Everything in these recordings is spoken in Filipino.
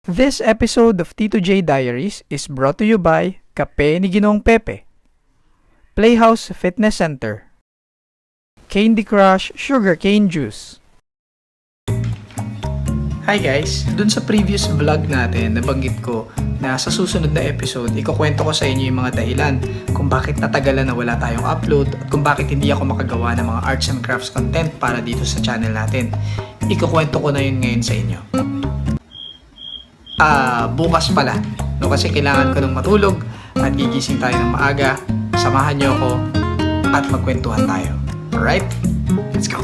This episode of Tito J Diaries is brought to you by Kape ni Ginoong Pepe, Playhouse Fitness Center, Candy Crush Sugarcane Juice. Hi guys! Dun sa previous vlog natin, nabanggit ko na sa susunod na episode, ikukwento ko sa inyo yung mga dahilan kung bakit natagalan na wala tayong upload at kung bakit hindi ako makagawa ng mga arts and crafts content para dito sa channel natin. Ikukwento ko na yun ngayon sa inyo. Bukas pala. No, kasi kailangan ko ng matulog at gigising tayo ng maaga. Samahan niyo ako at magkwentuhan tayo. Alright? Let's go!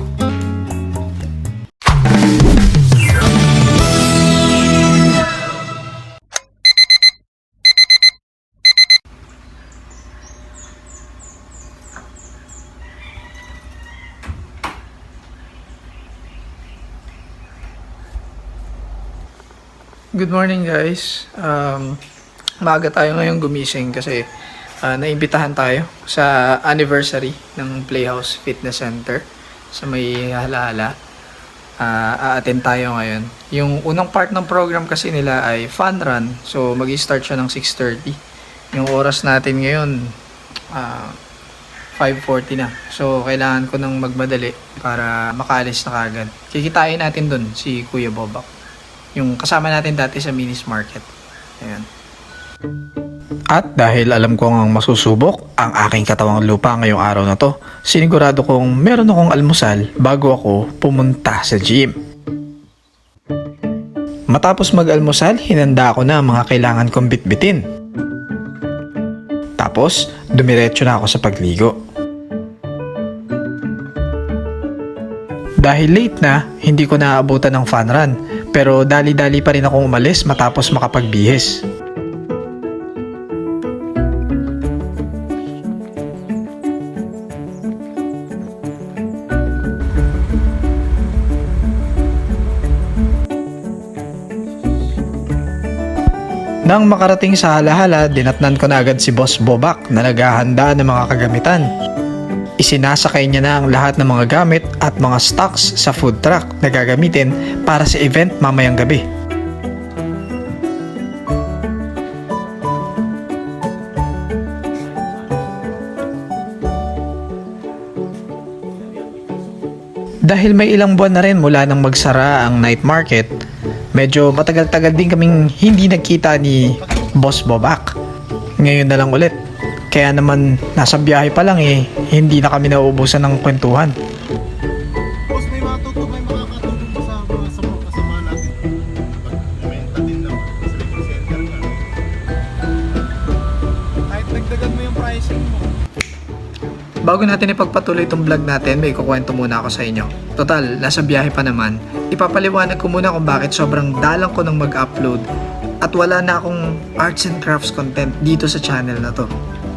Good morning guys. Maaga tayo ngayon gumising kasi naimbitahan tayo sa anniversary ng Playhouse Fitness Center sa may Halahala. A-attend tayo ngayon. Yung unang part ng program kasi nila ay fun run. So mag-i-start siya ng 6:30. Yung oras natin ngayon 5:40 na. So kailangan ko nang magmadali para makaalis na kagad. Kikitain natin dun si Kuya Bobak. Yung kasama natin dati sa Minis Market. Ayan. At dahil alam kong ang masusubok ang aking katawang lupa ngayong araw na to, sinigurado kong meron akong almusal bago ako pumunta sa gym. Matapos mag-almusal, hinanda ako na ang mga kailangan kong bitbitin. Tapos, dumiretso na ako sa pagligo. Dahil late na, hindi ko naaabutan ng fun run. Pero dali-dali pa rin akong umalis matapos makapagbihis. Nang makarating sa Halahala, dinatnan ko na agad si Boss Bobak na naghahanda ng mga kagamitan. Isinasakay niya na ang lahat ng mga gamit at mga stocks sa food truck na gagamitin para sa event mamayang gabi. Dahil may ilang buwan na rin mula nang magsara ang night market, medyo matagal-tagal din kaming hindi nagkita ni Boss Bobak. Ngayon na lang ulit. Kaya naman nasa biyahe pa lang hindi na kami nauubusan ng kwentuhan. Boss, may makakatulong pa sa mga kasama natin. Pag-menta din naman sa labor center nga. Kahit nagdagan mo yung pricing mo. Bago natin ipagpatuloy itong vlog natin, may kukwento muna ako sa inyo. Total, nasa biyahe pa naman. Ipapaliwanag ko muna kung bakit sobrang dalang ko ng mag-upload at wala na akong arts and crafts content dito sa channel na to.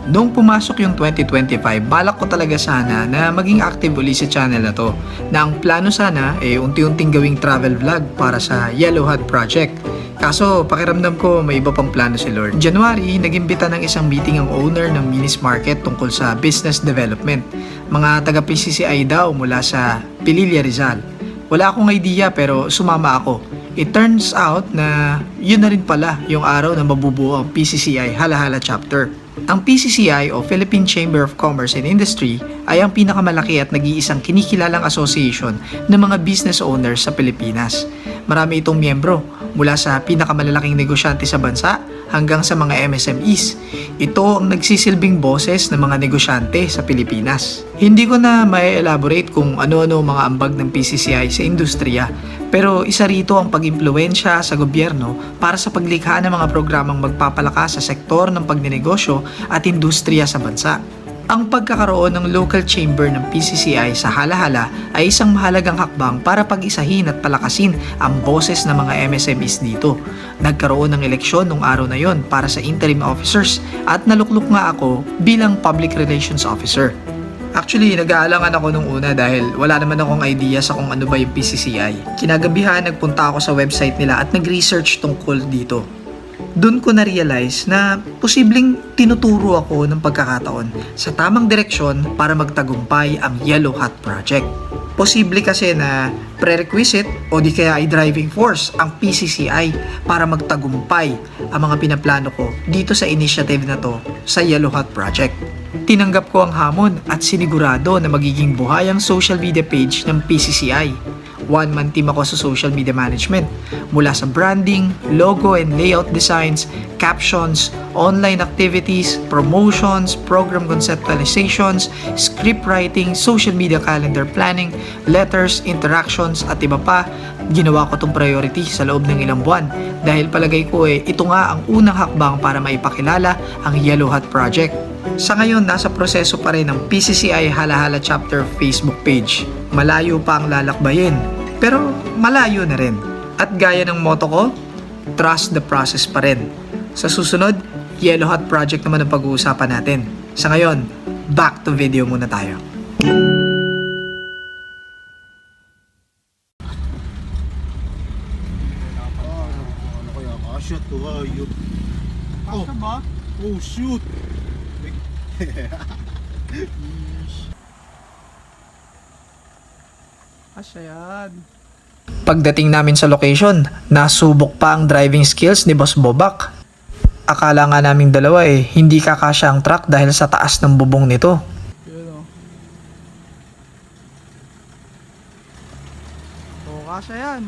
Noong pumasok yung 2025, balak ko talaga sana na maging active uli sa channel na to. Na ang plano sana unti-unting gawing travel vlog para sa Yellow Hat Project. Kaso pakiramdam ko may iba pang plano si Lord. January, nag-imbita ng isang meeting ang owner ng Minis Market tungkol sa business development. Mga taga PCCI daw mula sa Pililla Rizal. Wala akong idea pero sumama ako. It turns out na yun na rin pala yung araw na mabubuo ang PCCI Halahala Chapter. Ang PCCI o Philippine Chamber of Commerce and Industry ay ang pinakamalaki at nag-iisang kinikilalang association ng mga business owners sa Pilipinas. Marami itong miyembro mula sa pinakamalalaking negosyante sa bansa hanggang sa mga MSMEs. Ito ang nagsisilbing boses ng mga negosyante sa Pilipinas. Hindi ko na mai-elaborate kung ano-ano mga ambag ng PCCI sa industriya, pero isa rito ang pag-impluwensya sa gobyerno para sa paglikha ng mga programang magpapalakas sa sektor ng pagnenegosyo at industriya sa bansa. Ang pagkakaroon ng local chamber ng PCCI sa Halahala ay isang mahalagang hakbang para pag-isahin at palakasin ang boses ng mga MSMEs dito. Nagkaroon ng eleksyon nung araw na yon para sa interim officers at naluklok nga ako bilang public relations officer. Actually, nag-aalangan ako nung una dahil wala naman akong idea sa kung ano ba yung PCCI. Kinagabihan, nagpunta ako sa website nila at nag-research tungkol dito. Doon ko na-realize na posibleng tinuturo ako ng pagkakataon sa tamang direksyon para magtagumpay ang Yellow Hat Project. Posible kasi na prerequisite o di kaya ay driving force ang PCCI para magtagumpay ang mga pinaplano ko dito sa initiative na to sa Yellow Hot Project. Tinanggap ko ang hamon at sinigurado na magiging buhay ang social media page ng PCCI. One-man team ako sa social media management. Mula sa branding, logo and layout designs, captions, online activities, promotions, program conceptualizations, script writing, social media calendar planning, letters, interactions at iba pa. Ginawa ko tong priority sa loob ng ilang buwan dahil palagay ko ito nga ang unang hakbang para maipakilala ang Yellow Hot Project. Sa ngayon, nasa proseso pa rin ng PCCI Halahala Chapter Facebook page. Malayo pa ang lalakbayin, pero malayo na rin. At gaya ng motto ko, trust the process pa rin. Sa susunod, Yellow Hot Project naman ang pag-uusapan natin. Sa ngayon, back to video muna tayo. Ano kaya? Kasya to ayun. Kasya ba? Oh shoot! Asya yan. Pagdating namin sa location, nasubok pa ang driving skills ni Boss Bobak. Akala nga naming dalawa hindi kakasya ang truck dahil sa taas ng bubong nito. Kasya yan.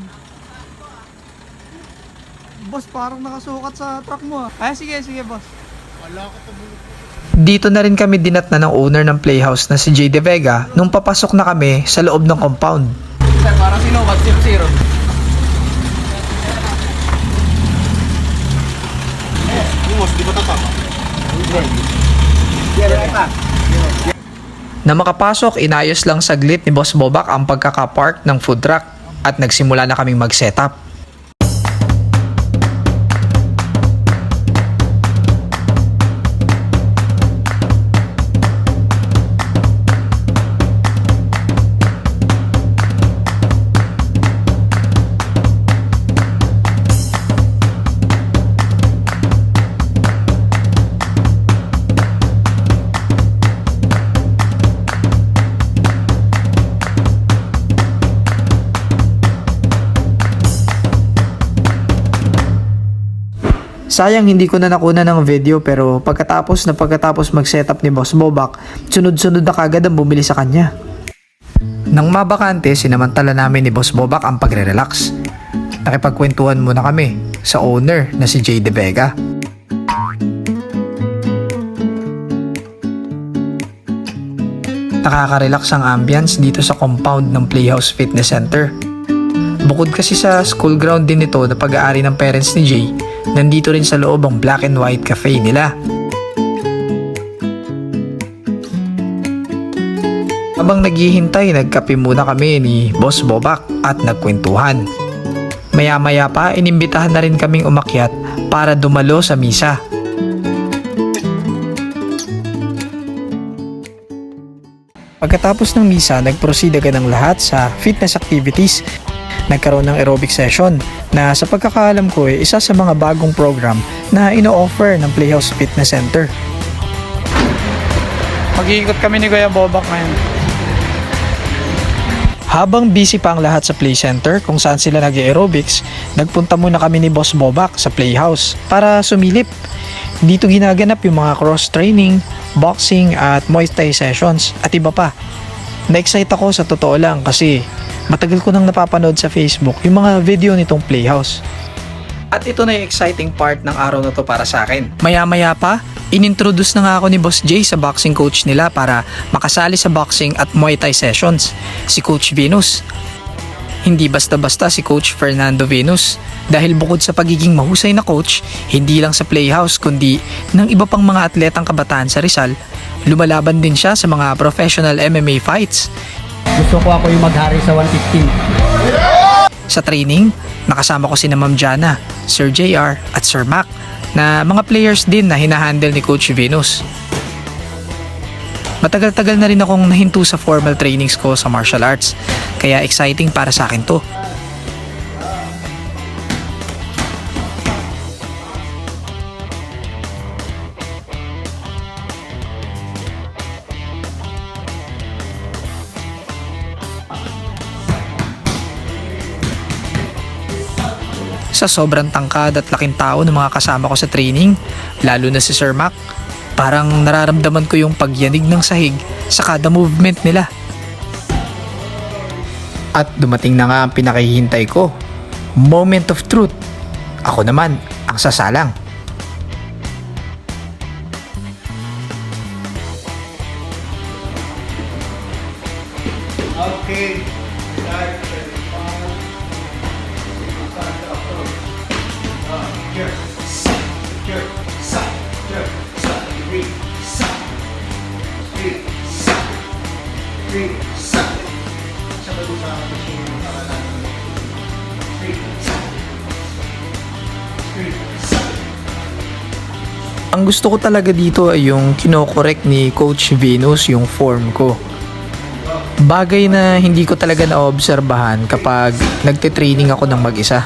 Boss, parang nakasukat sa truck mo. Ay, sige, boss. Wala ka to. Dito na rin kami dinatna ng owner ng playhouse na si Jay De Vega nung papasok na kami sa loob ng compound. Sir, parang sinukat 0-0. Lumos, di ba tatama? Na makapasok, inayos lang saglit ni Boss Bobak ang pagkakapark ng food truck at nagsimula na kaming mag-setup. Sayang hindi ko na nakuna ng video pero pagkatapos mag-setup ni Boss Bobak, sunod-sunod na kagad ang bumili sa kanya. Nang mabakante, sinamantala namin ni Boss Bobak ang pagre-relax. Nakipagkwentuhan muna kami sa owner na si Jay De Vega. Nakaka-relax ang ambience dito sa compound ng Playhouse Fitness Center. Bukod kasi sa school ground din ito na pag-aari ng parents ni Jay, nandito rin sa loob ang black and white cafe nila. Habang naghihintay, nagkape muna kami ni Boss Bobak at nagkwentuhan. Maya-maya pa, inimbitahan na rin kaming umakyat para dumalo sa misa. Pagkatapos ng misa, nag-proceed agad ang lahat sa fitness activities. Nagkaroon ng aerobic session na sa pagkakaalam ko isa sa mga bagong program na ino-offer ng Playhouse Fitness Center. Mag-iikot kami ni Kuya Bobak ngayon. Habang busy pa ang lahat sa Play Center kung saan sila nag-aerobics, nagpunta muna kami ni Boss Bobak sa Playhouse para sumilip. Dito ginaganap yung mga cross-training, boxing at Muay Thai sessions at iba pa. Na-excite ako sa totoo lang kasi matagal ko nang napapanood sa Facebook yung mga video nitong Playhouse. At ito na yung exciting part ng araw na to para sa akin. Maya-maya pa, inintroduce na nga ako ni Boss Jay sa boxing coach nila para makasali sa boxing at Muay Thai sessions, si Coach Venus. Hindi basta-basta si Coach Fernando Venus dahil bukod sa pagiging mahusay na coach, hindi lang sa Playhouse kundi ng iba pang mga atletang kabataan sa Rizal, lumalaban din siya sa mga professional MMA fights. Gusto ko ako yung maghari sa 115. Sa training, nakasama ko sina Ma'am Jana, Sir JR at Sir Mac na mga players din na hinahandle ni Coach Venus. Matagal-tagal na rin akong nahinto sa formal trainings ko sa martial arts, kaya exciting para sa akin to. Sa sobrang tangkad at laking tao ng mga kasama ko sa training, lalo na si Sir Mac, parang nararamdaman ko yung pagyanig ng sahig sa kada movement nila. At dumating na nga ang pinakahihintay ko, moment of truth. Ako naman ang sasalang. Okay. Ang gusto ko talaga dito ay yung kinokorek ni Coach Venus yung form ko. Bagay na hindi ko talaga naobserbahan kapag nagte-training ako ng mag-isa.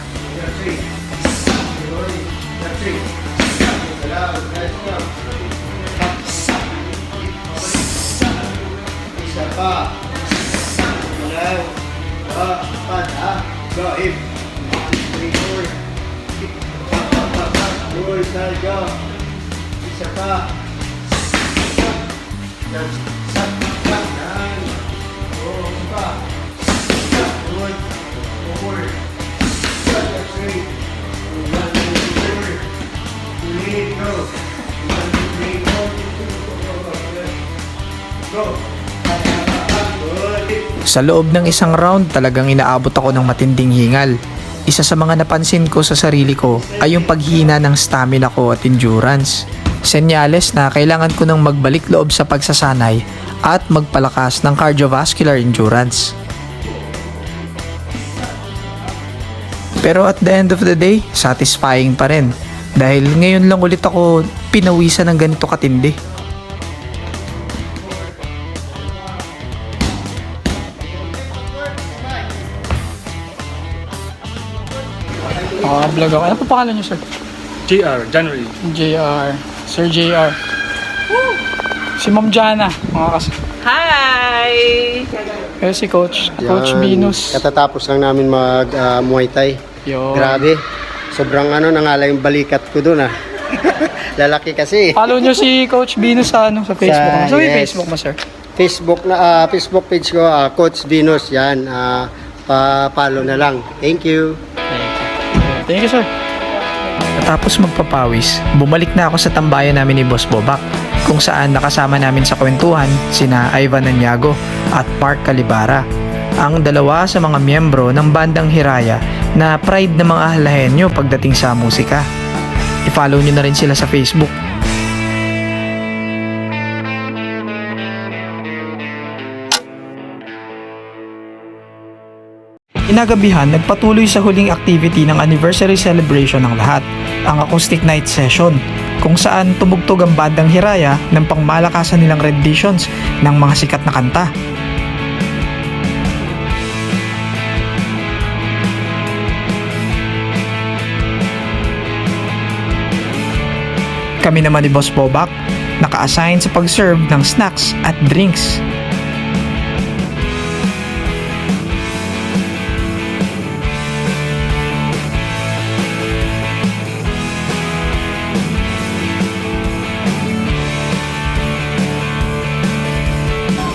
Sa loob ng isang round, talagang inaabot ako ng matinding hingal. Isa sa mga napansin ko sa sarili ko ay yung paghina ng stamina ko at endurance. Senyales na kailangan ko nang magbalik loob sa pagsasanay at magpalakas ng cardiovascular endurance. Pero at the end of the day, satisfying pa rin. Dahil ngayon lang ulit ako pinawisan ng ganito katindi. Vlog ako. Ano po pangalan niyo, sir? JR, January. JR. Sir JR. Si Ma'am Jana. Mga Hi! Kaya si Coach. Coach Yan. Venus. Katatapos lang namin mag Muay Thai. Yo. Grabe. Sobrang nangala yung balikat ko doon Lalaki kasi. Follow niyo si Coach Venus sa Facebook. Sa- So, may yes. Facebook mo, sir? Facebook page ko, Coach Venus. Yan. Pa-follow na lang. Thank you. Thank you, sir. Matapos magpapawis, bumalik na ako sa tambayan namin ni Boss Bobak, kung saan nakasama namin sa kwentuhan sina Ivan Aniago at Mark Calibara, ang dalawa sa mga miyembro ng bandang Hiraya na pride ng mga Halahenyo pagdating sa musika. I-follow nyo na rin sila sa Facebook. Inagabihan, nagpatuloy sa huling activity ng anniversary celebration ng lahat, ang acoustic night session, kung saan tumugtog ang bandang Hiraya ng pangmalakasan nilang renditions ng mga sikat na kanta. Kami naman ni Boss Bobak, naka-assign sa pag-serve ng snacks at drinks.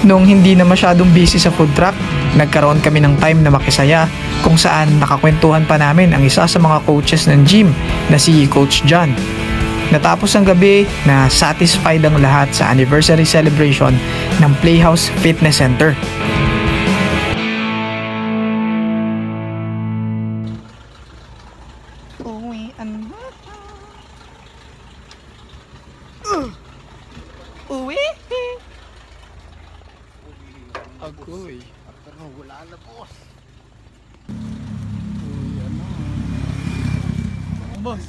Nung hindi na masyadong busy sa food truck, nagkaroon kami ng time na makisaya, kung saan nakakwentuhan pa namin ang isa sa mga coaches ng gym na si Coach John. Natapos ang gabi na satisfied ang lahat sa anniversary celebration ng Playhouse Fitness Center. Uwi! Agoy. Pero wala na, boss. Boss.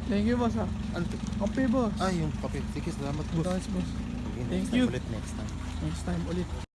Thank you, boss. Kape, boss. Yung papel. Sige, salamat, boss. Thanks, boss. Okay, Thank next time you. ulit, next time. Next time ulit.